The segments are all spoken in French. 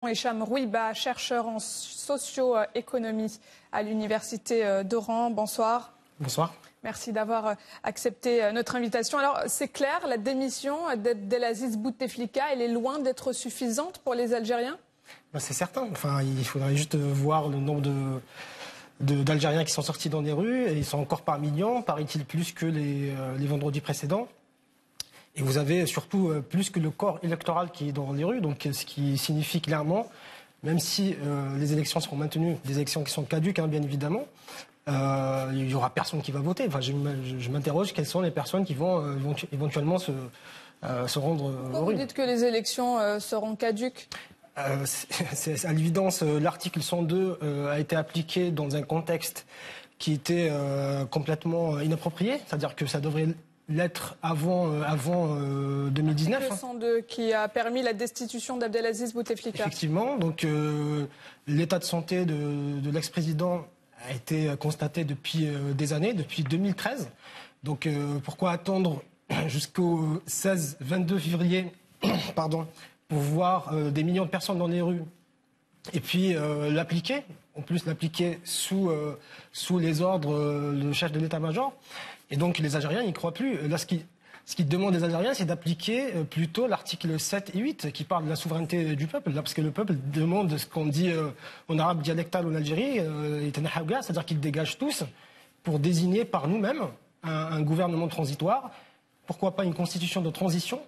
Hicham Rouiba, chercheur en socio-économie à l'université d'Oran. Bonsoir. Bonsoir. Merci d'avoir accepté notre invitation. Alors, c'est clair, la démission d'Abdelaziz Bouteflika, elle est loin d'être suffisante pour les Algériens ? C'est certain. Enfin, il faudrait juste voir le nombre d'Algériens qui sont sortis dans les rues. Et ils sont encore par millions, paraît-il plus que les vendredis précédents. Et vous avez surtout plus que le corps électoral qui est dans les rues, donc ce qui signifie clairement, même si les élections seront maintenues, des élections qui sont caduques, hein, bien évidemment, il n'y aura personne qui va voter. Enfin, je m'interroge quelles sont les personnes qui vont éventuellement se rendre aux rues. Vous dites que les élections seront caduques ? C'est à l'évidence, l'article 102 a été appliqué dans un contexte qui était complètement inapproprié, c'est-à-dire que ça devrait l'être avant 2019. Le 102 qui a permis la destitution d'Abdelaziz Bouteflika. Effectivement, donc l'état de santé de l'ex-président a été constaté depuis des années, depuis 2013. Donc pourquoi attendre jusqu'au 22 février pardon, pour voir des millions de personnes dans les rues et puis l'appliquer, en plus l'appliquer sous les ordres du chef de l'état-major. Et donc les Algériens n'y croient plus. Là, ce qu'ils demandent les Algériens, c'est d'appliquer plutôt l'article 7 et 8 qui parle de la souveraineté du peuple. Là, parce que le peuple demande ce qu'on dit en arabe dialectal en Algérie, c'est-à-dire qu'ils dégagent tous pour désigner par nous-mêmes un gouvernement transitoire. Pourquoi pas une constitution de transition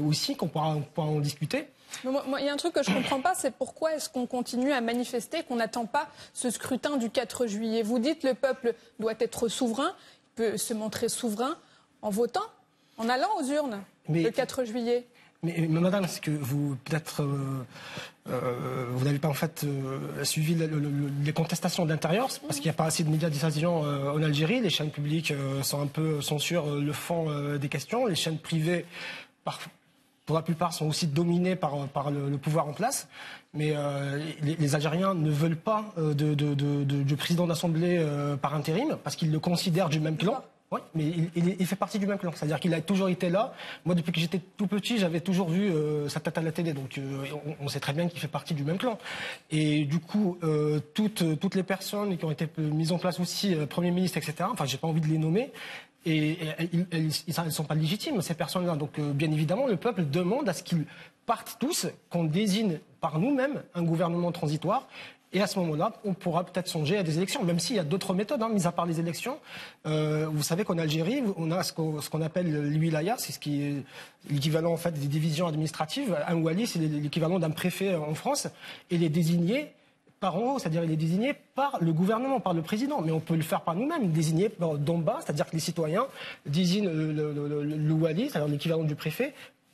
aussi, qu'on pourra en discuter. Moi, il y a un truc que je ne comprends pas, c'est pourquoi est-ce qu'on continue à manifester, qu'on n'attend pas ce scrutin du 4 juillet. Vous dites que le peuple doit être souverain, il peut se montrer souverain en votant, en allant aux urnes le 4 juillet. Mais madame, c'est que vous, peut-être, vous n'avez pas en fait suivi les contestations de l'intérieur, parce qu'il n'y a pas assez de médiatisation en Algérie. Les chaînes publiques sont un peu censurent le fond des questions. Les chaînes privées, pour la plupart, sont aussi dominées par le pouvoir en place. Mais les Algériens ne veulent pas du président d'Assemblée par intérim, parce qu'ils le considèrent du même clan. Oui, mais il fait partie du même clan. C'est-à-dire qu'il a toujours été là. Moi, depuis que j'étais tout petit, j'avais toujours vu sa tête à la télé. Donc, on sait très bien qu'il fait partie du même clan. Et du coup, toutes les personnes qui ont été mises en place aussi, Premier ministre, etc., enfin, j'ai pas envie de les nommer, et elles ne sont pas légitimes, ces personnes-là. Donc, bien évidemment, le peuple demande à ce qu'ils partent tous, qu'on désigne par nous-mêmes un gouvernement transitoire. Et à ce moment-là, on pourra peut-être songer à des élections, même s'il y a d'autres méthodes, mis à part les élections. Vous savez qu'en Algérie, on a ce qu'on appelle l'wilaya, c'est ce qui est l'équivalent en fait des divisions administratives. Un wali, c'est l'équivalent d'un préfet en France, et il est désigné par en haut, c'est-à-dire il est désigné par le gouvernement, par le président. Mais on peut le faire par nous-mêmes, désigné d'en bas, c'est-à-dire que les citoyens désignent le wali, c'est-à-dire l'équivalent du préfet,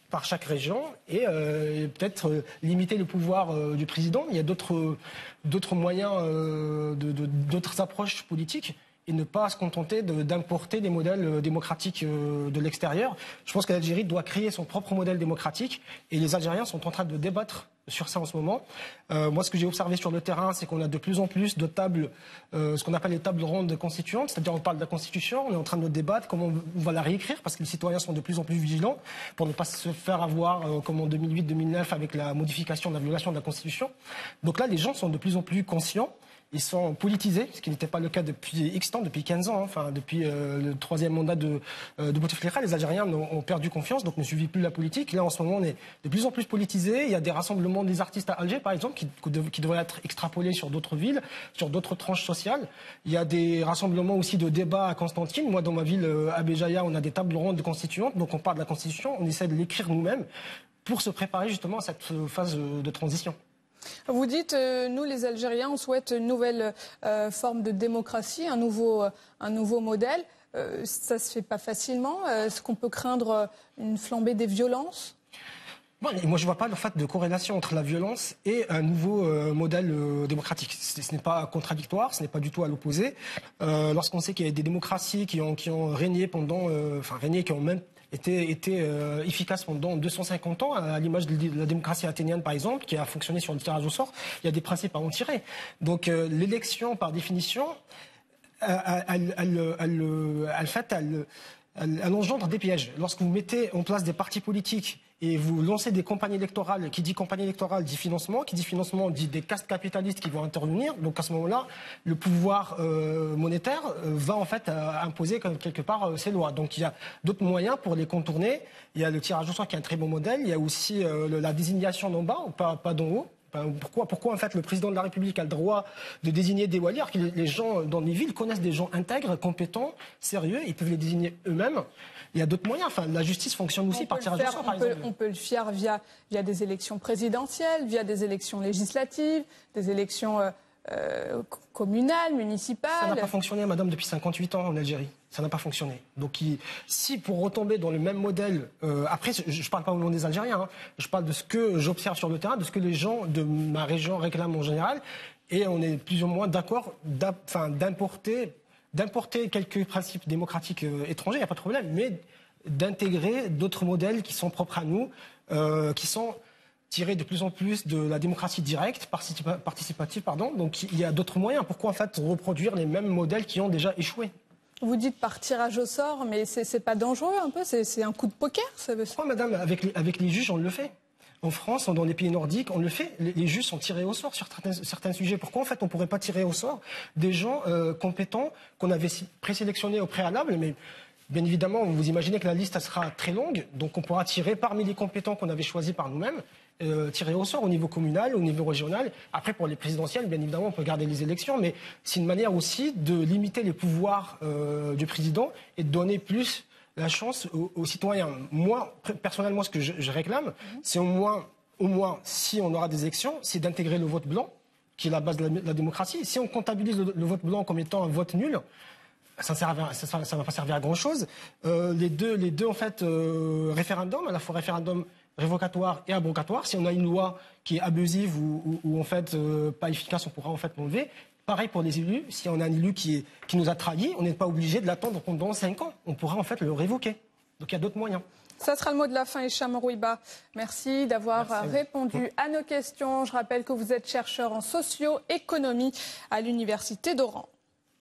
par chaque région, et peut-être limiter le pouvoir du président. Il y a d'autres moyens, d'autres approches politiques, et ne pas se contenter d'importer des modèles démocratiques de l'extérieur. Je pense que l'Algérie doit créer son propre modèle démocratique, et les Algériens sont en train de débattre sur ça en ce moment. Moi, ce que j'ai observé sur le terrain, c'est qu'on a de plus en plus de tables, ce qu'on appelle les tables rondes constituantes, c'est-à-dire on parle de la Constitution, on est en train de débattre comment on va la réécrire, parce que les citoyens sont de plus en plus vigilants pour ne pas se faire avoir comme en 2008-2009 avec la modification, la violation de la Constitution. Donc là, les gens sont de plus en plus conscients. Ils sont politisés, ce qui n'était pas le cas depuis X temps, depuis 15 ans. Enfin, depuis le troisième mandat de Bouteflika, les Algériens ont perdu confiance, donc ne suivent plus la politique. Là, en ce moment, on est de plus en plus politisés. Il y a des rassemblements des artistes à Alger, par exemple, qui devraient être extrapolés sur d'autres villes, sur d'autres tranches sociales. Il y a des rassemblements aussi de débats à Constantine. Moi, dans ma ville, à Béjaïa, on a des tables rondes constituantes. Donc, on parle de la Constitution, on essaie de l'écrire nous-mêmes pour se préparer justement à cette phase de transition. Vous dites, nous les Algériens, on souhaite une nouvelle forme de démocratie, un nouveau modèle. Ça ne se fait pas facilement. Est-ce qu'on peut craindre une flambée des violences ? Bon, moi, je ne vois pas le fait de corrélation entre la violence et un nouveau modèle démocratique. Ce n'est pas contradictoire, ce n'est pas du tout à l'opposé. Lorsqu'on sait qu'il y a des démocraties qui ont régné pendant, qui ont même était efficace pendant 250 ans, à l'image de la démocratie athénienne par exemple, qui a fonctionné sur le tirage au sort. Il y a des principes à en tirer. Donc l'élection, par définition, elle engendre des pièges. Lorsque vous mettez en place des partis politiques et vous lancez des campagnes électorales, qui dit campagne électorale dit financement dit des castes capitalistes qui vont intervenir. Donc à ce moment-là, le pouvoir monétaire va en fait imposer quelque part ses lois. Donc il y a d'autres moyens pour les contourner. Il y a le tirage au sort qui est un très bon modèle. Il y a aussi la désignation d'en bas, pas d'en haut. Pourquoi en fait le président de la République a le droit de désigner des walirs, alors que les gens dans les villes connaissent des gens intègres, compétents, sérieux, ils peuvent les désigner eux-mêmes. Il y a d'autres moyens. Enfin, la justice fonctionne aussi par tirage au sort, par exemple. On peut le faire via des élections présidentielles, via des élections législatives, des élections communales, municipales. Ça n'a pas fonctionné, madame, depuis 58 ans en Algérie. Ça n'a pas fonctionné. Donc, si pour retomber dans le même modèle, après, je ne parle pas au nom des Algériens, hein, je parle de ce que j'observe sur le terrain, de ce que les gens de ma région réclament en général, et on est plus ou moins d'accord d'importer quelques principes démocratiques étrangers, il n'y a pas de problème, mais d'intégrer d'autres modèles qui sont propres à nous, qui sont tirés de plus en plus de la démocratie directe, participative, pardon. Donc il y a d'autres moyens. Pourquoi en fait reproduire les mêmes modèles qui ont déjà échoué? Vous dites par tirage au sort, mais c'est pas dangereux un peu? C'est un coup de poker, ça veut dire? Pourquoi, madame, avec les juges, on le fait? En France, dans les pays nordiques, on le fait. Les juges sont tirés au sort sur certains sujets. Pourquoi, en fait, on ne pourrait pas tirer au sort des gens compétents qu'on avait présélectionnés au préalable? Mais bien évidemment, vous imaginez que la liste sera très longue. Donc, on pourra tirer parmi les compétents qu'on avait choisis par nous-mêmes, tirer au sort au niveau communal, au niveau régional. Après, pour les présidentielles, bien évidemment, on peut garder les élections. Mais c'est une manière aussi de limiter les pouvoirs du président et de donner plus la chance aux citoyens. Moi, personnellement, ce que je réclame, c'est au moins, si on aura des élections, c'est d'intégrer le vote blanc, qui est la base de la démocratie. Si on comptabilise le vote blanc comme étant un vote nul, ça ne va pas servir à grand-chose. Les deux en fait, référendums, à la fois référendum révocatoire et abrogatoire, si on a une loi qui est abusive ou en fait pas efficace, on pourra en fait l'enlever. Pareil pour les élus, si on a un élu qui nous a trahis, on n'est pas obligé de l'attendre pendant 5 ans. On pourra en fait le révoquer. Donc il y a d'autres moyens. Ça sera le mot de la fin, Hicham Rouiba. Merci d'avoir répondu à nos questions. Je rappelle que vous êtes chercheur en socio-économie à l'Université d'Oran.